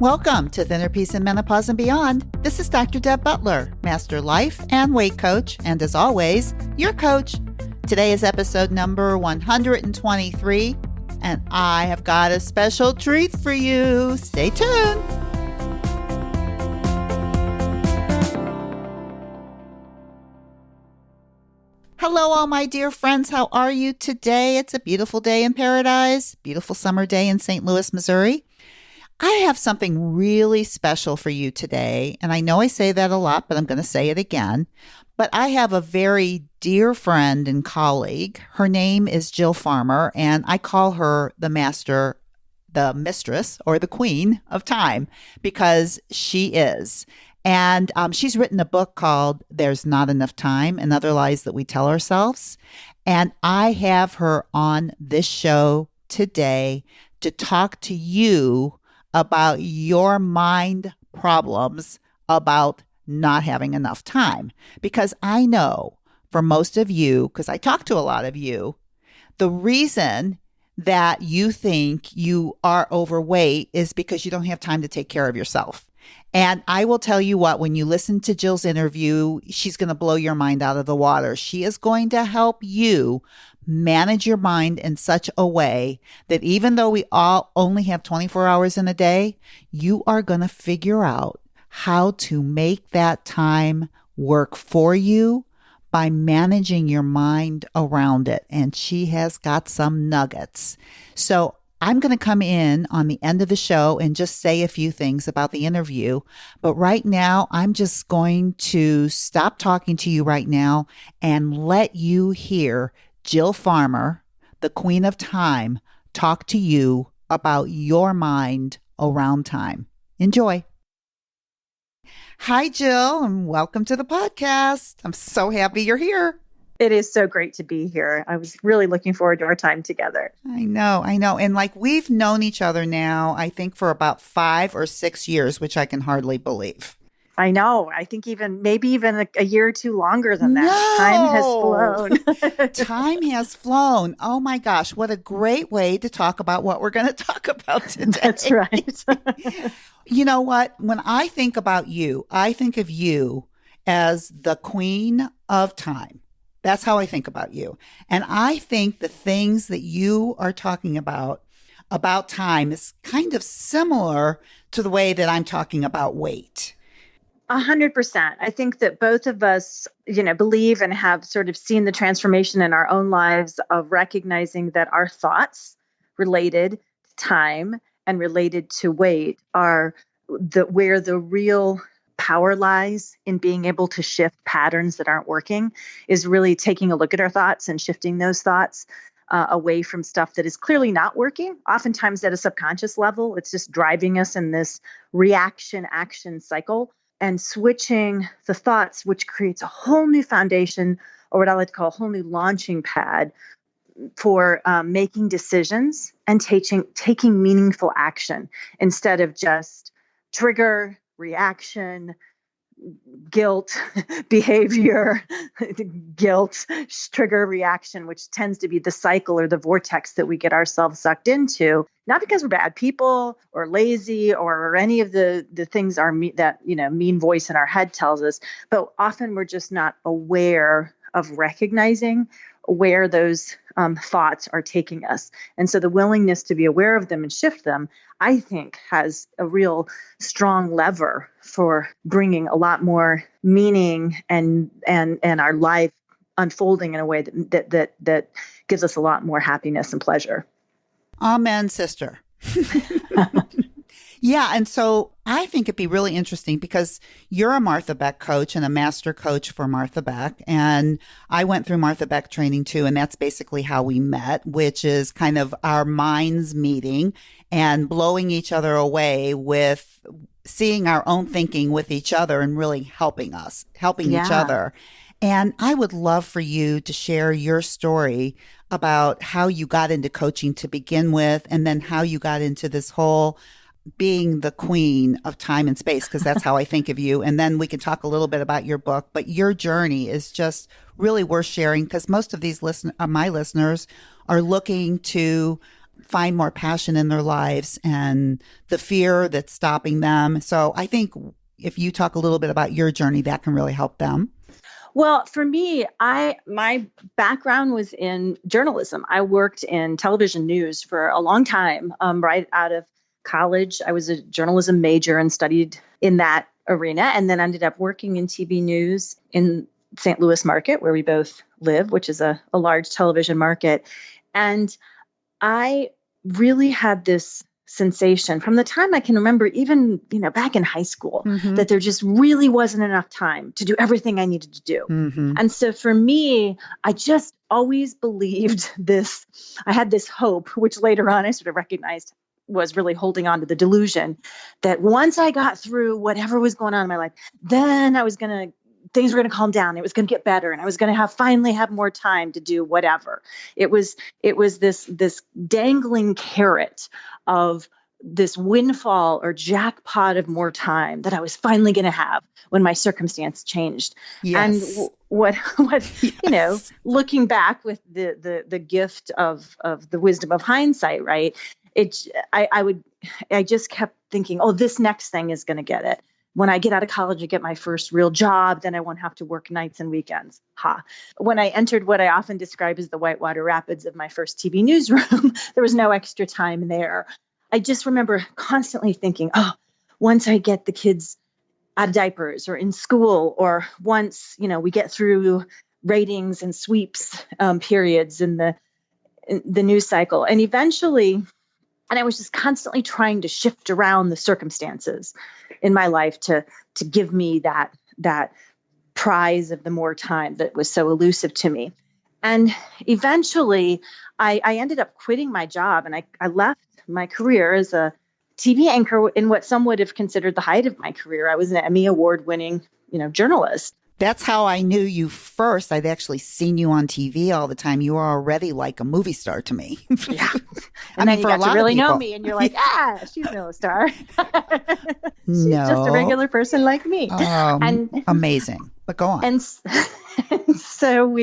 Welcome to Thinner Peace in Menopause and Beyond. This is Dr. Deb Butler, Master Life and Weight Coach, and as always, your coach. Today is episode number 123, and I have got a special treat for you. Stay tuned. Hello, all my dear friends. How are you today? It's a beautiful day in paradise, beautiful summer day in St. Louis, Missouri. I have something really special for you today, and I know I say that a lot, but I'm going to say it again. But I have a very dear friend and colleague. Her name is Jill Farmer, and I call her the master, the mistress, or the queen of time, because she is. And she's written a book called There's Not Enough Time and Other Lies That We Tell Ourselves. And I have her on this show today to talk to you about your mind problems about not having enough time. Because I know for most of you, because I talk to a lot of you, the reason that you think you are overweight is because you don't have time to take care of yourself. And I will tell you what, when you listen to Jill's interview, she's going to blow your mind out of the water. She is going to help you manage your mind in such a way that even though we all only have 24 hours in a day, you are going to figure out how to make that time work for you by managing your mind around it. And she has got some nuggets. So I'm going to come in on the end of the show and just say a few things about the interview. But right now, I'm just going to stop talking to you right now and let you hear Jill Farmer, the queen of time, talk to you about your mind around time. Enjoy. Hi, Jill, and welcome to the podcast. I'm so happy you're here. It is so great to be here. I was really looking forward to our time together. I know. And we've known each other now, I think for about 5 or 6 years, which I can hardly believe. I know. I think maybe even a year or two longer than that. No. Time has flown. Time has flown. Oh my gosh. What a great way to talk about what we're going to talk about today. That's right. You know what? When I think about you, I think of you as the queen of time. That's how I think about you. And I think the things that you are talking about time is kind of similar to the way that I'm talking about weight. 100%. I think that both of us, believe and have sort of seen the transformation in our own lives of recognizing that our thoughts related to time and related to weight are where the real power lies in being able to shift patterns that aren't working, is really taking a look at our thoughts and shifting those thoughts away from stuff that is clearly not working. Oftentimes at a subconscious level, it's just driving us in this reaction-action cycle, and switching the thoughts, which creates a whole new foundation, or what I like to call a whole new launching pad for making decisions and taking meaningful action instead of just trigger, reaction, guilt, behavior, guilt, trigger, reaction, which tends to be the cycle or the vortex that we get ourselves sucked into, not because we're bad people or lazy or any of the things mean voice in our head tells us, but often we're just not aware of recognizing where those thoughts are taking us. And so the willingness to be aware of them and shift them, I think, has a real strong lever for bringing a lot more meaning and our life unfolding in a way that gives us a lot more happiness and pleasure. Amen, sister. Yeah. And so I think it'd be really interesting because you're a Martha Beck coach and a master coach for Martha Beck. And I went through Martha Beck training too. And that's basically how we met, which is kind of our minds meeting and blowing each other away with seeing our own thinking with each other and really helping each other. And I would love for you to share your story about how you got into coaching to begin with, and then how you got into this whole being the queen of time and space, because that's how I think of you. And then we can talk a little bit about your book, but your journey is just really worth sharing because most of these my listeners are looking to find more passion in their lives and the fear that's stopping them. So I think if you talk a little bit about your journey, that can really help them. Well, for me, my background was in journalism. I worked in television news for a long time. Right out of college, I was a journalism major and studied in that arena, and then ended up working in TV news in St. Louis market, where we both live, which is a large television market. And I really had this sensation from the time I can remember, even, back in high school, that there just really wasn't enough time to do everything I needed to do. And so for me, I just always believed this. I had this hope, which later on I sort of recognized was really holding on to the delusion that once I got through whatever was going on in my life, then things were going to calm down. It was going to get better, and I was going to finally have more time to do whatever. It was this dangling carrot of this windfall or jackpot of more time that I was finally going to have when my circumstance changed. Yes. And what Yes. looking back with the gift of the wisdom of hindsight, right? I just kept thinking, oh, this next thing is going to get it. When I get out of college and get my first real job, then I won't have to work nights and weekends. When I entered what I often describe as the whitewater rapids of my first TV newsroom, there was no extra time there. I just remember constantly thinking, oh, once I get the kids out of diapers or in school, or once, we get through ratings and sweeps periods in the news cycle. And eventually, and I was just constantly trying to shift around the circumstances in my life to give me that prize of the more time that was so elusive to me. And eventually, I ended up quitting my job, and I left my career as a TV anchor in what some would have considered the height of my career. I was an Emmy award-winning, journalist. That's how I knew you first. I'd actually seen you on TV all the time. You were already like a movie star to me. Yeah. And then you got to really know me, and you're like, she's no star. She's just a regular person like me. And amazing. But go on. And so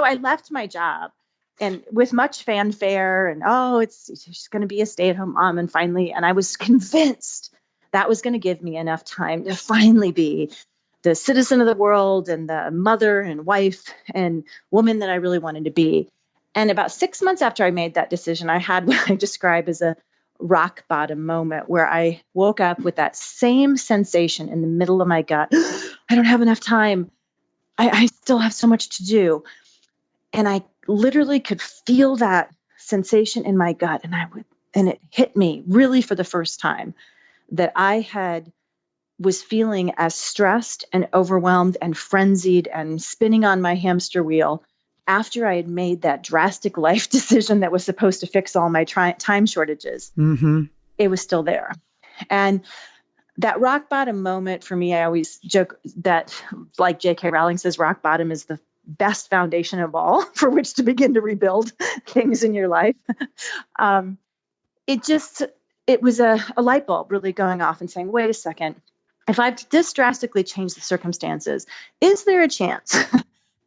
I left my job, and with much fanfare, and she's going to be a stay-at-home mom, and I was convinced that was going to give me enough time to finally be the citizen of the world and the mother and wife and woman that I really wanted to be. And about 6 months after I made that decision, I had what I describe as a rock bottom moment where I woke up with that same sensation in the middle of my gut. I don't have enough time. I still have so much to do. And I literally could feel that sensation in my gut. And it hit me really for the first time that I was feeling as stressed and overwhelmed and frenzied and spinning on my hamster wheel after I had made that drastic life decision that was supposed to fix all my time shortages. It was still there. And that rock bottom moment for me, I always joke that, like J.K. Rowling says, rock bottom is the best foundation of all for which to begin to rebuild things in your life. It was a light bulb really going off and saying, wait a second, if I've this drastically changed the circumstances, is there a chance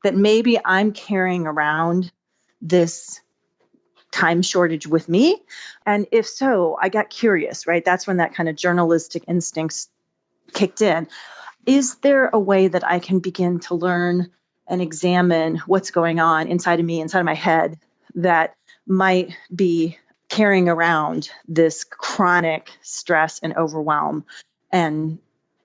that maybe I'm carrying around this time shortage with me? And if so, I got curious, right? That's when that kind of journalistic instincts kicked in. Is there a way that I can begin to learn and examine what's going on inside of me, inside of my head, that might be carrying around this chronic stress and overwhelm and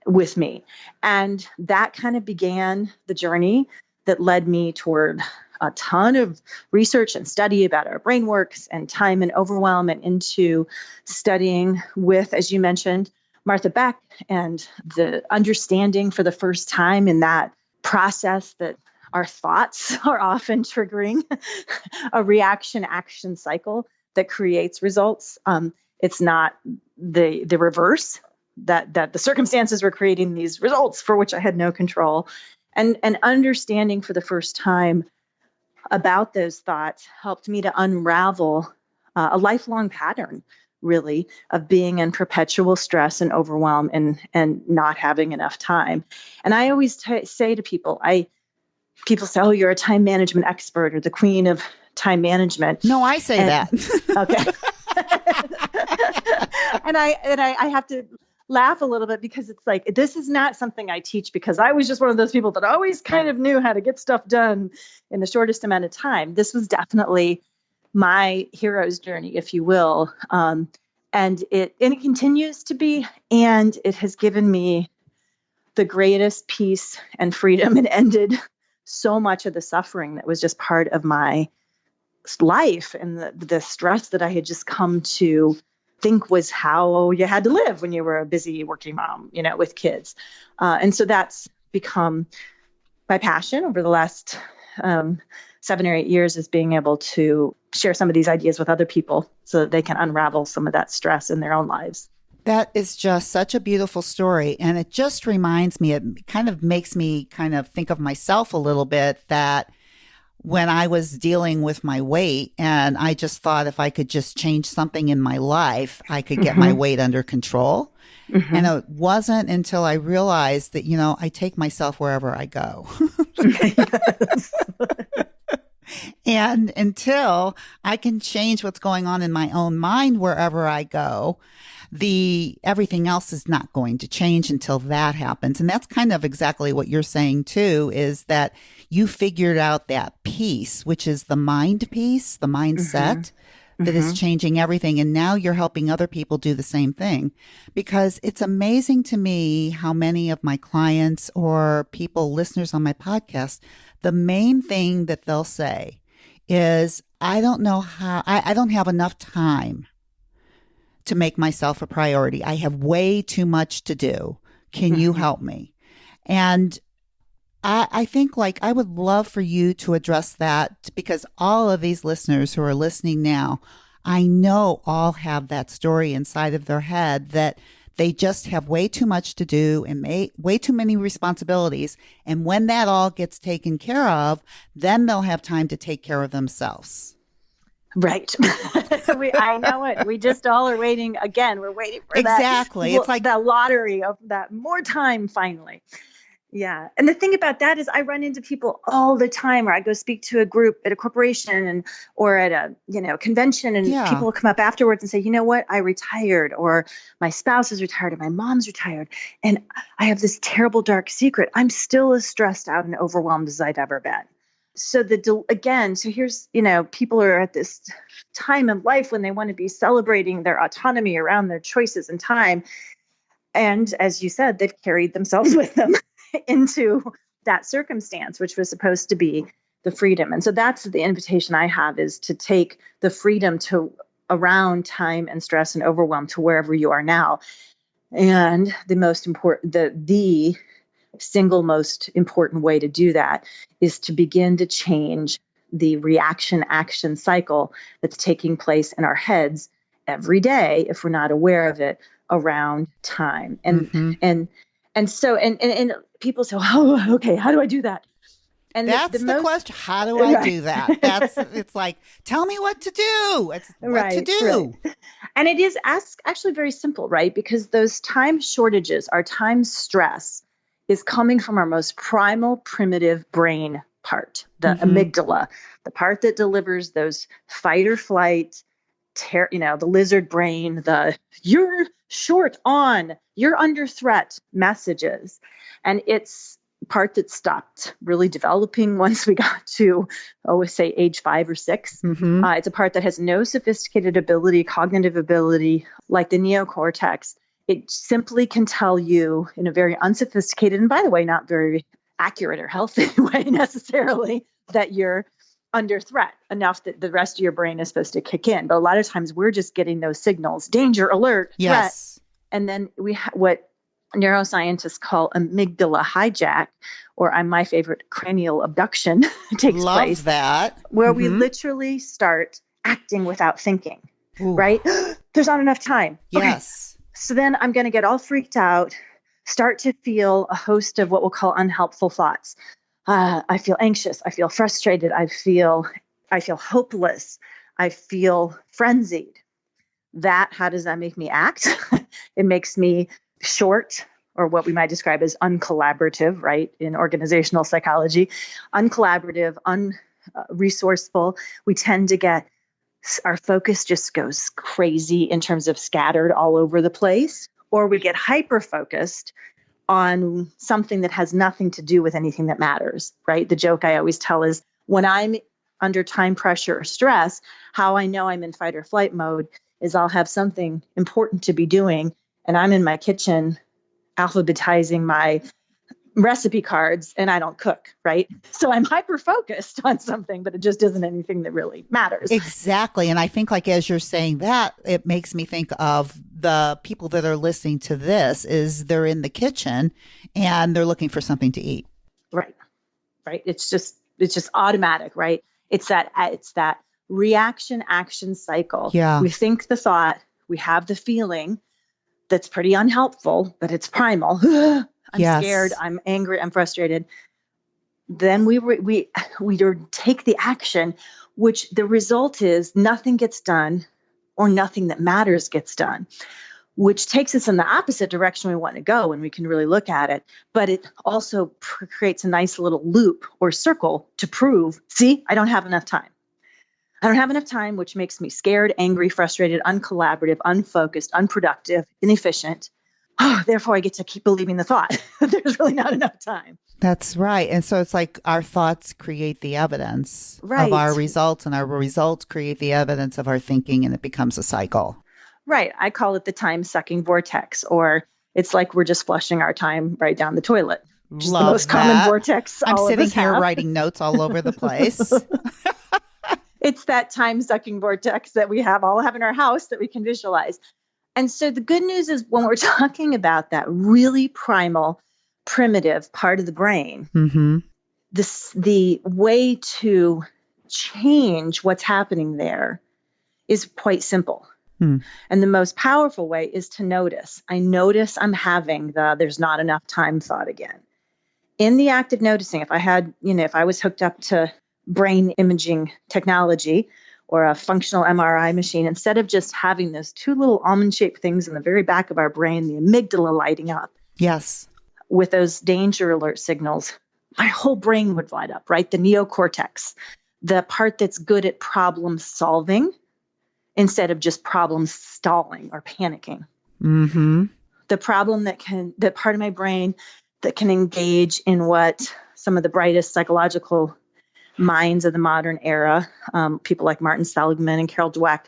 with me? And that kind of began the journey that led me toward a ton of research and study about our brain works and time and overwhelm, and into studying with, as you mentioned, Martha Beck, and the understanding for the first time in that process that our thoughts are often triggering a reaction-action cycle that creates results. It's not the reverse, that the circumstances were creating these results for which I had no control. And understanding for the first time about those thoughts helped me to unravel a lifelong pattern, really, of being in perpetual stress and overwhelm and not having enough time. And I always say to people, people say, oh, you're a time management expert or the queen of time management. No, I say that. Okay. I have to laugh a little bit because it's like, this is not something I teach because I was just one of those people that always kind of knew how to get stuff done in the shortest amount of time. This was definitely my hero's journey, if you will. And it continues to be, and it has given me the greatest peace and freedom. It ended so much of the suffering that was just part of my life and the stress that I had just come to think was how you had to live when you were a busy working mom, with kids. And so that's become my passion over the last 7 or 8 years, is being able to share some of these ideas with other people so that they can unravel some of that stress in their own lives. That is just such a beautiful story. And it just reminds me, it kind of makes me kind of think of myself a little bit, that when I was dealing with my weight and I just thought if I could just change something in my life, I could get my weight under control. And it wasn't until I realized that, I take myself wherever I go. And until I can change what's going on in my own mind wherever I go, everything else is not going to change until that happens. And that's kind of exactly what you're saying too, is that you figured out that piece, which is the mind piece, the mindset that is changing everything. And now you're helping other people do the same thing, because it's amazing to me how many of my clients or people, listeners on my podcast, the main thing that they'll say is, I don't know how, I don't have enough time to make myself a priority. I have way too much to do. Can you help me? And I think I would love for you to address that, because all of these listeners who are listening now, I know all have that story inside of their head that they just have way too much to do and way too many responsibilities. And when that all gets taken care of, then they'll have time to take care of themselves. Right. I know it. We just all are waiting. Again, we're waiting for exactly. That. It's like the lottery of that more time finally. Yeah. And the thing about that is I run into people all the time, or I go speak to a group at a corporation or at a, convention, and people will come up afterwards and say, you know what, I retired, or my spouse is retired, or my mom's retired. And I have this terrible dark secret. I'm still as stressed out and overwhelmed as I've ever been. So so here's, people are at this time in life when they want to be celebrating their autonomy around their choices and time. And as you said, they've carried themselves with them into that circumstance, which was supposed to be the freedom. And so that's the invitation I have, is to take the freedom around time and stress and overwhelm to wherever you are now. And the most important, the single most important way to do that is to begin to change the reaction action cycle that's taking place in our heads every day, if we're not aware of it, around time. And so people say, oh, okay, how do I do that? And that's the question. How do I do that? It's like, tell me what to do. It's what to do. Right. And it is actually very simple, right? Because those time shortages, our time stress, is coming from our most primal, primitive brain part, the amygdala, the part that delivers those fight or flight, the lizard brain, you're short on, you're under threat messages. And it's part that stopped really developing once we got to, say age 5 or 6. It's a part that has no sophisticated ability, cognitive ability, like the neocortex. It simply can tell you in a very unsophisticated, and by the way, not very accurate or healthy way necessarily, that you're under threat enough that the rest of your brain is supposed to kick in. But a lot of times we're just getting those signals, danger, alert, threat. And then we what neuroscientists call amygdala hijack, or my favorite, cranial abduction takes place. Love that. Where we literally start acting without thinking, right? There's not enough time. Yes. Okay. So then I'm going to get all freaked out, start to feel a host of what we'll call unhelpful thoughts. I feel anxious. I feel frustrated. I feel hopeless. I feel frenzied. How does that make me act? It makes me short, or what we might describe as uncollaborative, right? In organizational psychology, uncollaborative, unresourceful. We tend to get our focus just goes crazy in terms of scattered all over the place, or we get hyper focused on something that has nothing to do with anything that matters, right? The joke I always tell is when I'm under time pressure or stress, how I know I'm in fight or flight mode is I'll have something important to be doing and I'm in my kitchen alphabetizing my recipe cards and I don't cook, right? So I'm hyper focused on something, but it just isn't anything that really matters. Exactly. And I think like as you're saying that, it makes me think of the people that are listening to this is they're in the kitchen and they're looking for something to eat. Right. Right. It's just automatic, right? It's that reaction action cycle. Yeah. We think the thought, we have the feeling that's pretty unhelpful, but it's primal. I'm scared, I'm angry, I'm frustrated. Then we take the action, which the result is nothing gets done or nothing that matters gets done, which takes us in the opposite direction we want to go when we can really look at it. But it also creates a nice little loop or circle to prove, see, I don't have enough time. I don't have enough time, which makes me scared, angry, frustrated, uncollaborative, unfocused, unproductive, inefficient. Oh, therefore, I get to keep believing the thought. There's really not enough time. That's right. And so it's like our thoughts create the evidence of our results, and our results create the evidence of our thinking, and it becomes a cycle. Right. I call it the time-sucking vortex, or it's like we're just flushing our time right down the toilet. Which is the most common vortex. I'm sitting here writing notes all over the place. It's that time-sucking vortex that we all have in our house that we can visualize. And so the good news is when we're talking about that really primal, primitive part of the brain, the way to change what's happening there is quite simple. And the most powerful way is to notice. I notice I'm having there's not enough time thought again. In the act of noticing, if I was hooked up to brain imaging technology or a functional MRI machine, instead of just having those two little almond-shaped things in the very back of our brain, the amygdala lighting up. Yes. With those danger alert signals, my whole brain would light up, right? The neocortex, the part that's good at problem solving instead of just problem stalling or panicking. The problem that part of my brain that can engage in what some of the brightest psychological minds of the modern era, people like Martin Seligman and Carol Dweck,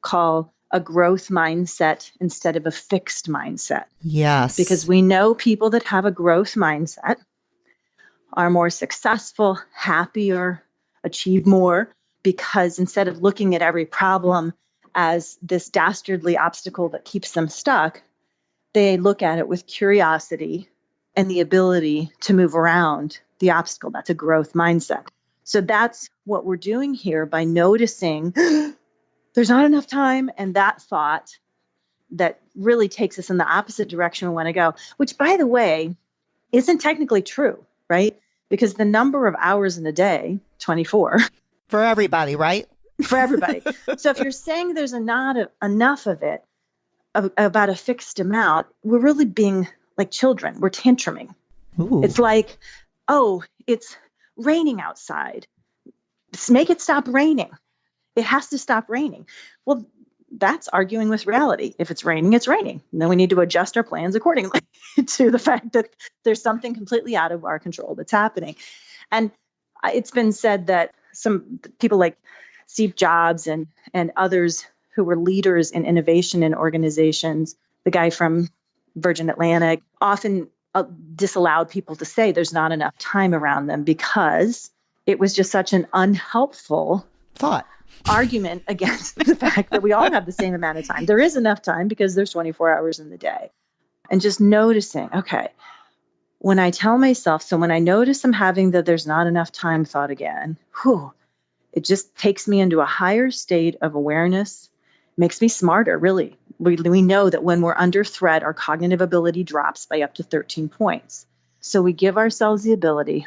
call a growth mindset instead of a fixed mindset. Yes. Because we know people that have a growth mindset are more successful, happier, achieve more, because instead of looking at every problem as this dastardly obstacle that keeps them stuck, they look at it with curiosity and the ability to move around the obstacle. That's a growth mindset. So that's what we're doing here by noticing there's not enough time, and that thought that really takes us in the opposite direction we want to go, which, by the way, isn't technically true, right? Because the number of hours in a day, 24. For everybody, right? For everybody. So if you're saying there's not enough of it, about a fixed amount, we're really being like children. We're tantruming. Ooh. It's like, oh, it's raining outside. Just make it stop raining. It has to stop raining. Well, that's arguing with reality. If it's raining, it's raining. And then we need to adjust our plans accordingly to the fact that there's something completely out of our control that's happening. And it's been said that some people like Steve Jobs and others who were leaders in innovation in organizations, the guy from Virgin Atlantic, often disallowed people to say there's not enough time around them because it was just such an unhelpful thought argument against the fact that we all have the same amount of time. There is enough time because there's 24 hours in the day. And just noticing, okay, when I tell myself, so when I notice I'm having that there's not enough time thought again, it just takes me into a higher state of awareness, makes me smarter, really. We know that when we're under threat, our cognitive ability drops by up to 13 points. So we give ourselves the ability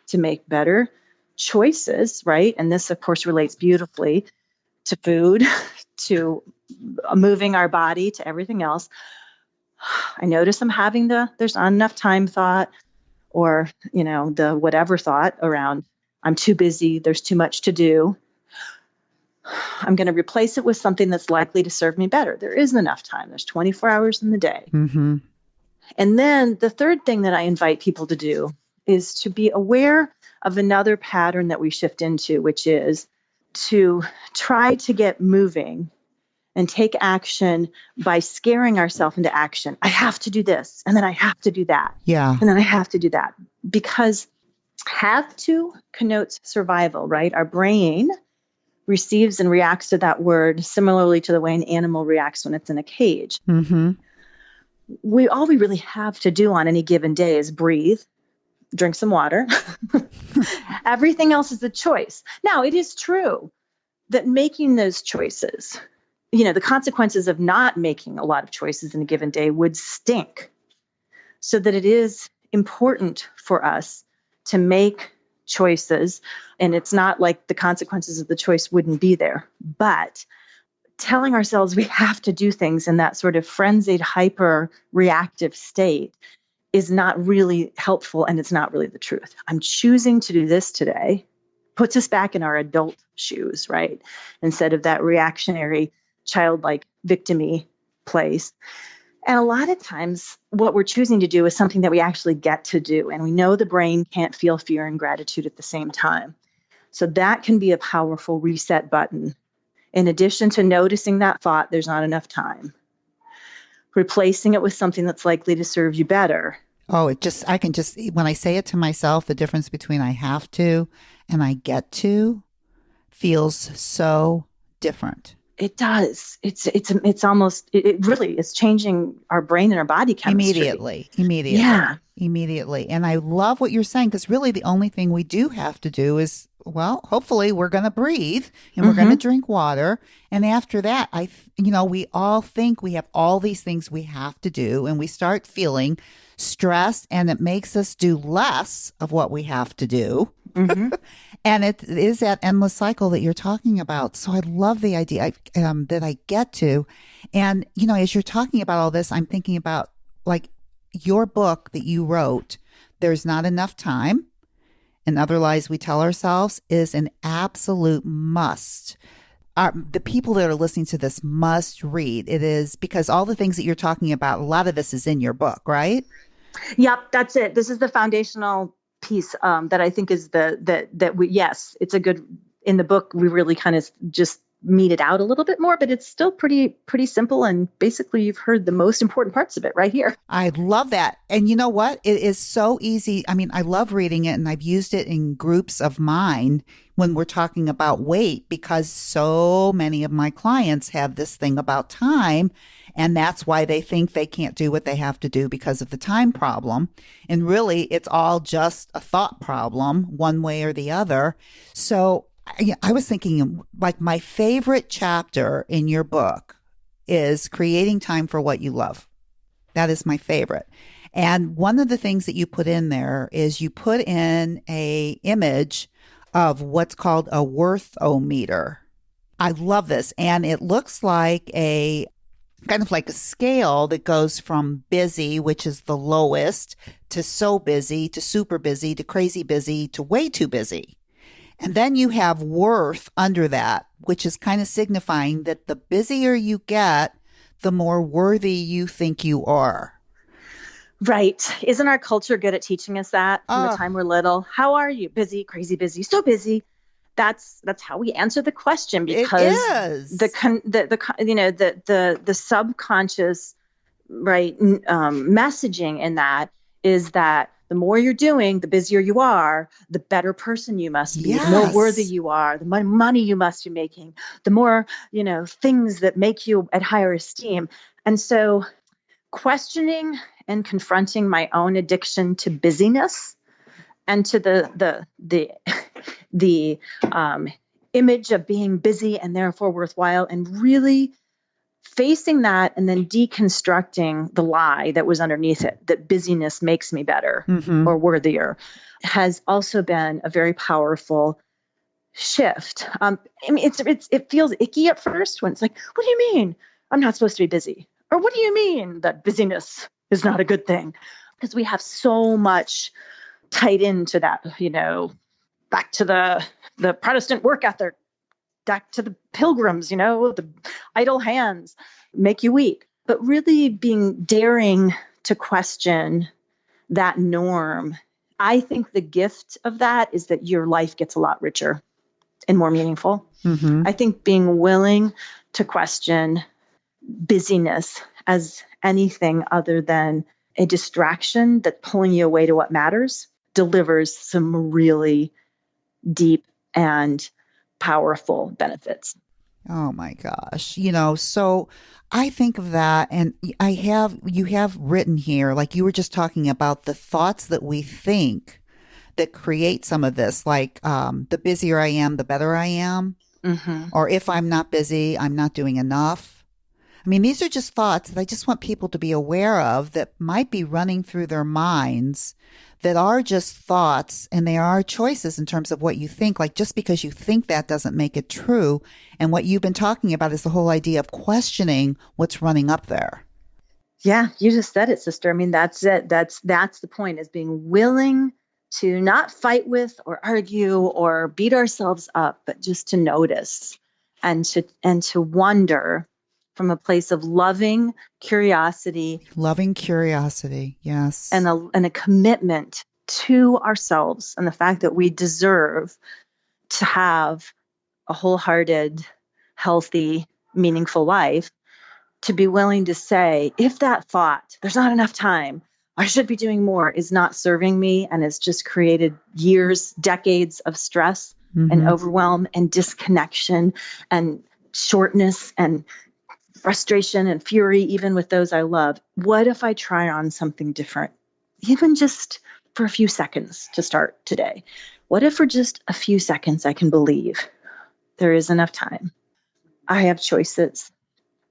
to make better choices, right? And this, of course, relates beautifully to food, to moving our body, to everything else. I notice I'm having there's not enough time thought, or, the whatever thought around I'm too busy, there's too much to do. I'm going to replace it with something that's likely to serve me better. There isn't enough time. There's 24 hours in the day. Mm-hmm. And then the third thing that I invite people to do is to be aware of another pattern that we shift into, which is to try to get moving and take action by scaring ourselves into action. I have to do this, and then I have to do that. Yeah. And then I have to do that. Because have to connotes survival, right? Our brain receives and reacts to that word similarly to the way an animal reacts when it's in a cage. Mm-hmm. All we really have to do on any given day is breathe, drink some water. Everything else is a choice. Now, it is true that making those choices, the consequences of not making a lot of choices in a given day would stink. So that it is important for us to make choices. And it's not like the consequences of the choice wouldn't be there. But telling ourselves we have to do things in that sort of frenzied, hyper reactive state is not really helpful, and it's not really the truth. I'm choosing to do this today puts us back in our adult shoes, right? Instead of that reactionary, childlike, victim-y place. And a lot of times what we're choosing to do is something that we actually get to do. And we know the brain can't feel fear and gratitude at the same time. So that can be a powerful reset button. In addition to noticing that thought, there's not enough time, replacing it with something that's likely to serve you better. Oh, when I say it to myself, the difference between I have to and I get to feels so different. It does. It's almost, it really is changing our brain and our body chemistry. Immediately. Yeah. Immediately. And I love what you're saying, because really the only thing we do have to do is, well, hopefully we're going to breathe and we're going to drink water. And after that, we all think we have all these things we have to do, and we start feeling stressed, and it makes us do less of what we have to do. Mm-hmm. And it is that endless cycle that you're talking about. So I love the idea that I get to. And, as you're talking about all this, I'm thinking about like your book that you wrote, There's Not Enough Time, and Other Lies We Tell Ourselves, is an absolute must. The people that are listening to this must read. It is, because all the things that you're talking about, a lot of this is in your book, right? Yep, that's it. This is the foundational piece that I think is it's a good, in the book, we really kind of just meet it out a little bit more, but it's still pretty simple. And basically you've heard the most important parts of it right here. I love that. And you know what? It is so easy. I mean, I love reading it, and I've used it in groups of mine when we're talking about weight, because so many of my clients have this thing about time. And that's why they think they can't do what they have to do because of the time problem. And really, it's all just a thought problem, one way or the other. So I was thinking, like, my favorite chapter in your book is creating time for what you love. That is my favorite. And one of the things that you put in there is you put in a image of what's called a worth-o-meter. I love this. And it looks like kind of like a scale that goes from busy, which is the lowest, to so busy, to super busy, to crazy busy, to way too busy. And then you have worth under that, which is kind of signifying that the busier you get, the more worthy you think you are. Right. Isn't our culture good at teaching us that from the time we're little? How are you? Busy, crazy busy, so busy. That's how we answer the question, because the subconscious, right, messaging in that is that the more you're doing, the busier you are, the better person you must be, the more worthy you are, the more money you must be making, the more, things that make you at higher esteem. And so questioning and confronting my own addiction to busyness and to the image of being busy and therefore worthwhile, and really facing that and then deconstructing the lie that was underneath it, that busyness makes me better or worthier, has also been a very powerful shift. It feels icky at first when it's like, what do you mean I'm not supposed to be busy? Or what do you mean that busyness is not a good thing? Because we have so much tied into that, back to the Protestant work ethic back to the pilgrims, the idle hands make you weak. But really being daring to question that norm, I think the gift of that is that your life gets a lot richer and more meaningful. Mm-hmm. I think being willing to question busyness as anything other than a distraction that's pulling you away to what matters delivers some really deep and powerful benefits. Oh my gosh. So I think of that, and you have written here, like you were just talking about the thoughts that we think that create some of this, like the busier I am, the better I am. Mm-hmm. Or if I'm not busy, I'm not doing enough. I mean, these are just thoughts that I just want people to be aware of that might be running through their minds that are just thoughts, and they are choices in terms of what you think. Like, just because you think that doesn't make it true. And what you've been talking about is the whole idea of questioning what's running up there. Yeah, you just said it, sister. I mean, that's it. That's the point, is being willing to not fight with or argue or beat ourselves up, but just to notice and to wonder from a place of loving curiosity. Loving curiosity, yes. And a commitment to ourselves and the fact that we deserve to have a wholehearted, healthy, meaningful life. To be willing to say, if that thought, there's not enough time, I should be doing more, is not serving me and has just created years, decades of stress and overwhelm and disconnection and shortness and frustration and fury, even with those I love. What if I try on something different, even just for a few seconds to start today? What if for just a few seconds I can believe there is enough time? I have choices.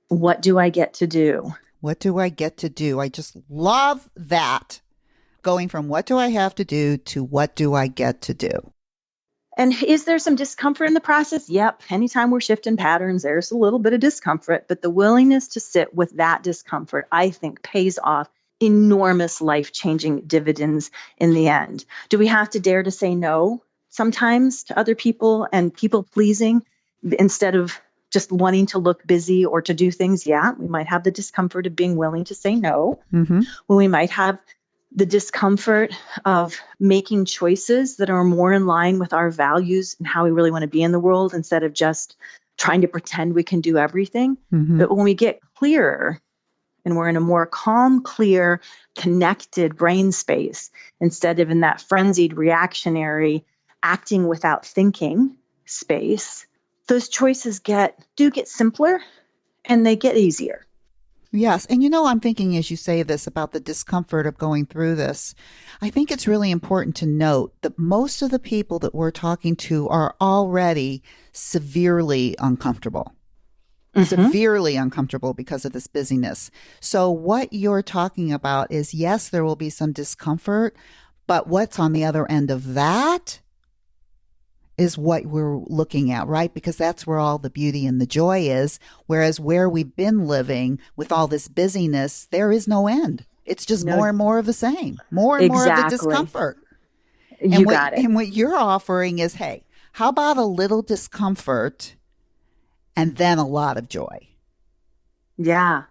What do I get to do? What do I get to do? I just love that. Going from what do I have to do to what do I get to do? And is there some discomfort in the process? Yep. Anytime we're shifting patterns, there's a little bit of discomfort, but the willingness to sit with that discomfort, I think, pays off enormous life-changing dividends in the end. Do we have to dare to say no sometimes to other people and people pleasing instead of just wanting to look busy or to do things? Yeah, we might have the discomfort of being willing to say no. Mm-hmm. Well, we might have the discomfort of making choices that are more in line with our values and how we really want to be in the world, instead of just trying to pretend we can do everything. Mm-hmm. But when we get clearer and we're in a more calm, clear, connected brain space, instead of in that frenzied, reactionary, acting without thinking space, those choices do get simpler and they get easier. Yes. And I'm thinking as you say this about the discomfort of going through this, I think it's really important to note that most of the people that we're talking to are already severely uncomfortable. Severely uncomfortable because of this busyness. So what you're talking about is, yes, there will be some discomfort, but what's on the other end of that is what we're looking at, right? Because that's where all the beauty and the joy is. Whereas where we've been living with all this busyness, there is no end. It's just more and more of the same, more and more of the discomfort. You got it. And what you're offering is, hey, how about a little discomfort and then a lot of joy? Yeah.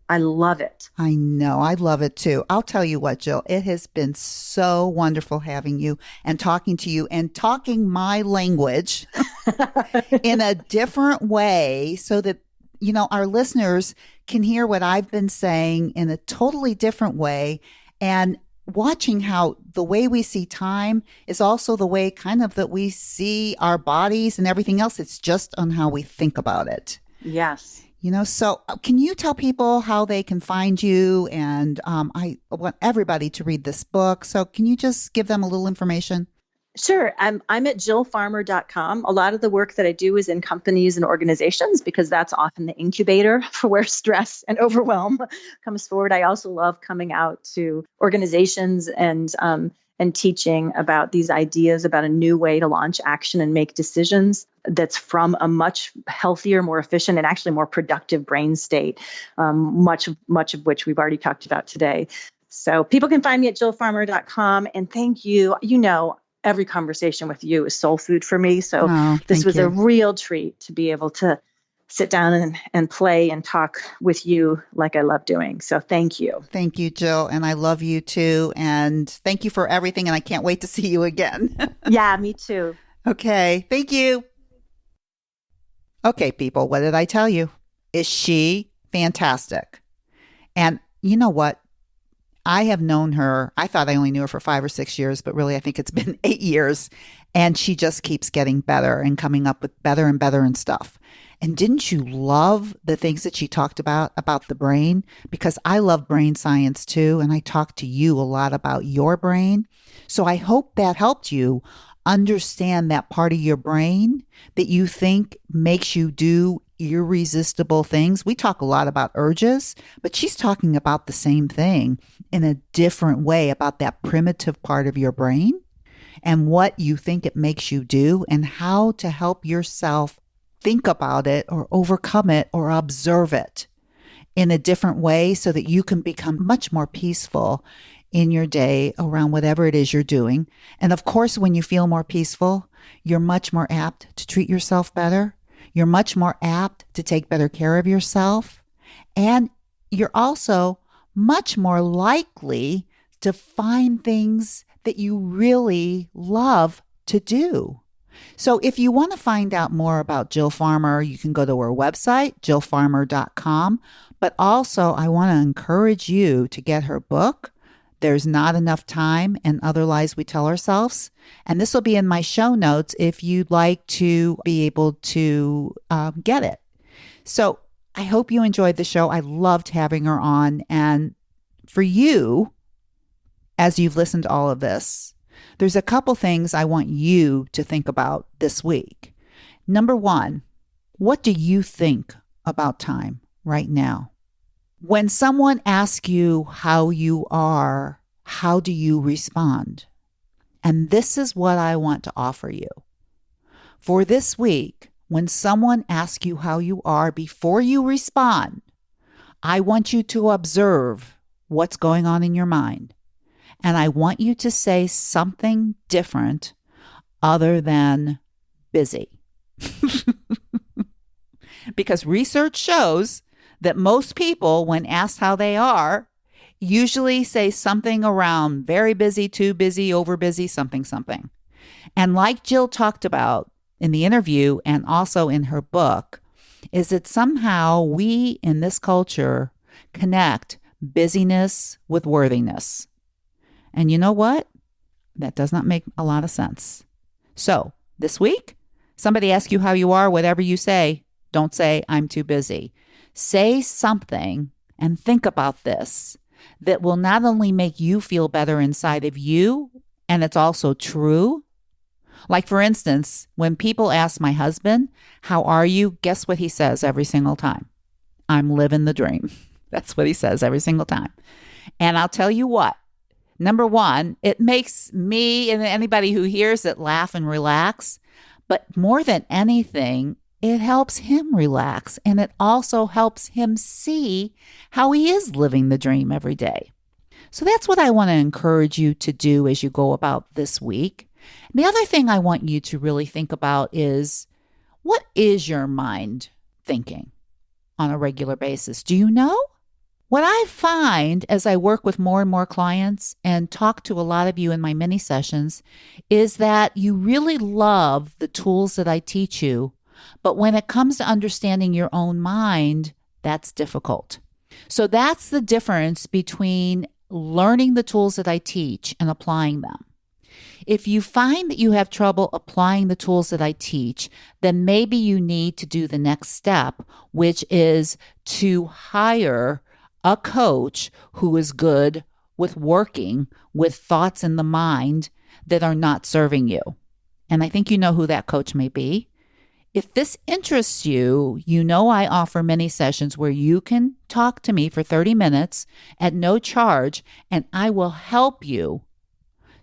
I love it. I know. I love it too. I'll tell you what, Jill, it has been so wonderful having you and talking to you and talking my language in a different way so that, our listeners can hear what I've been saying in a totally different way, and watching how the way we see time is also the way kind of that we see our bodies and everything else. It's just on how we think about it. Yes. So can you tell people how they can find you? And I want everybody to read this book. So can you just give them a little information? Sure. I'm at jillfarmer.com. A lot of the work that I do is in companies and organizations because that's often the incubator for where stress and overwhelm comes forward. I also love coming out to organizations and teaching about these ideas about a new way to launch action and make decisions that's from a much healthier, more efficient, and actually more productive brain state, much of which we've already talked about today. So people can find me at jillfarmer.com. And thank you. every conversation with you is soul food for me. So Oh, this thank was you. a real treat to be able to sit down and play and talk with you like I love doing. So thank you. Thank you, Jill. And I love you too. And thank you for everything. And I can't wait to see you again. Yeah, me too. Okay. Thank you. Okay, people, what did I tell you? Is she fantastic? And you know what? I have known her. I thought I only knew her for 5 or 6 years, but really I think it's been 8 years. And she just keeps getting better and coming up with better and better and stuff. And didn't you love the things that she talked about the brain? Because I love brain science too. And I talked to you a lot about your brain. So I hope that helped you understand that part of your brain that you think makes you do irresistible things. We talk a lot about urges, but she's talking about the same thing in a different way about that primitive part of your brain and what you think it makes you do and how to help yourself think about it or overcome it or observe it in a different way so that you can become much more peaceful in your day around whatever it is you're doing. And of course, when you feel more peaceful, you're much more apt to treat yourself better. You're much more apt to take better care of yourself. And you're also much more likely to find things that you really love to do. So if you want to find out more about Jill Farmer, you can go to her website, jillfarmer.com. But also, I want to encourage you to get her book, There's Not Enough Time and Other Lies We Tell Ourselves. And this will be in my show notes if you'd like to be able to get it. So I hope you enjoyed the show. I loved having her on. And for you, as you've listened to all of this, there's a couple things I want you to think about this week. Number one, what do you think about time right now? When someone asks you how you are, how do you respond? And this is what I want to offer you. For this week, when someone asks you how you are, before you respond, I want you to observe what's going on in your mind. And I want you to say something different other than busy. Because research shows that most people, when asked how they are, usually say something around very busy, too busy, over busy, something. And like Jill talked about in the interview and also in her book, is that somehow we in this culture connect busyness with worthiness. And you know what? That does not make a lot of sense. So this week, somebody asks you how you are, whatever you say, don't say, I'm too busy. Say something and think about this that will not only make you feel better inside of you, and it's also true. Like, for instance, when people ask my husband, how are you? Guess what he says every single time? I'm living the dream. That's what he says every single time. And I'll tell you what. Number one, it makes me and anybody who hears it laugh and relax. But more than anything, it helps him relax. And it also helps him see how he is living the dream every day. So that's what I want to encourage you to do as you go about this week. And the other thing I want you to really think about is, what is your mind thinking on a regular basis? Do you know? What I find as I work with more and more clients and talk to a lot of you in my mini sessions is that you really love the tools that I teach you, but when it comes to understanding your own mind, that's difficult. So that's the difference between learning the tools that I teach and applying them. If you find that you have trouble applying the tools that I teach, then maybe you need to do the next step, which is to hire a coach who is good with working with thoughts in the mind that are not serving you. And I think you know who that coach may be. If this interests you, you know I offer many sessions where you can talk to me for 30 minutes at no charge, and I will help you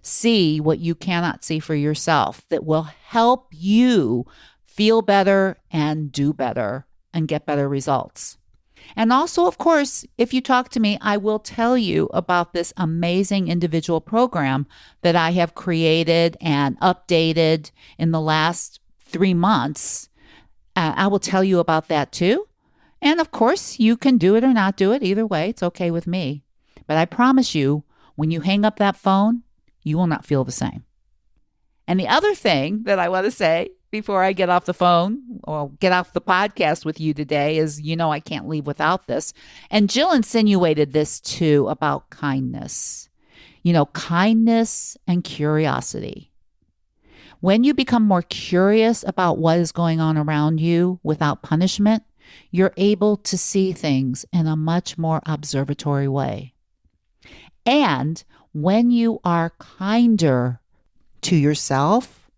see what you cannot see for yourself that will help you feel better and do better and get better results. And also, of course, if you talk to me, I will tell you about this amazing individual program that I have created and updated in the last 3 months. I will tell you about that too. And of course, you can do it or not do it. Either way, it's okay with me. But I promise you, when you hang up that phone, you will not feel the same. And the other thing that I want to say before I get off the phone or get off the podcast with you today is, I can't leave without this. And Jill insinuated this too about kindness. Kindness and curiosity. When you become more curious about what is going on around you without punishment, you're able to see things in a much more observatory way. And when you are kinder to yourself,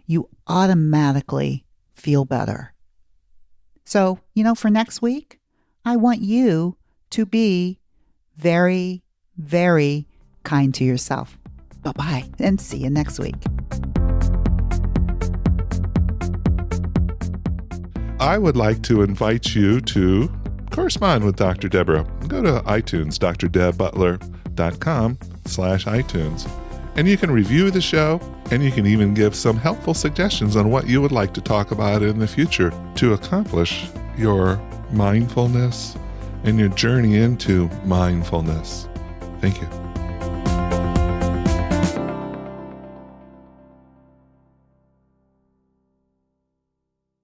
you automatically feel better. So, for next week, I want you to be very, very kind to yourself. Bye-bye, and see you next week. I would like to invite you to correspond with Dr. Deborah. Go to iTunes, drdebbutler.com/iTunes. And you can review the show, and you can even give some helpful suggestions on what you would like to talk about in the future to accomplish your mindfulness and your journey into mindfulness. Thank you.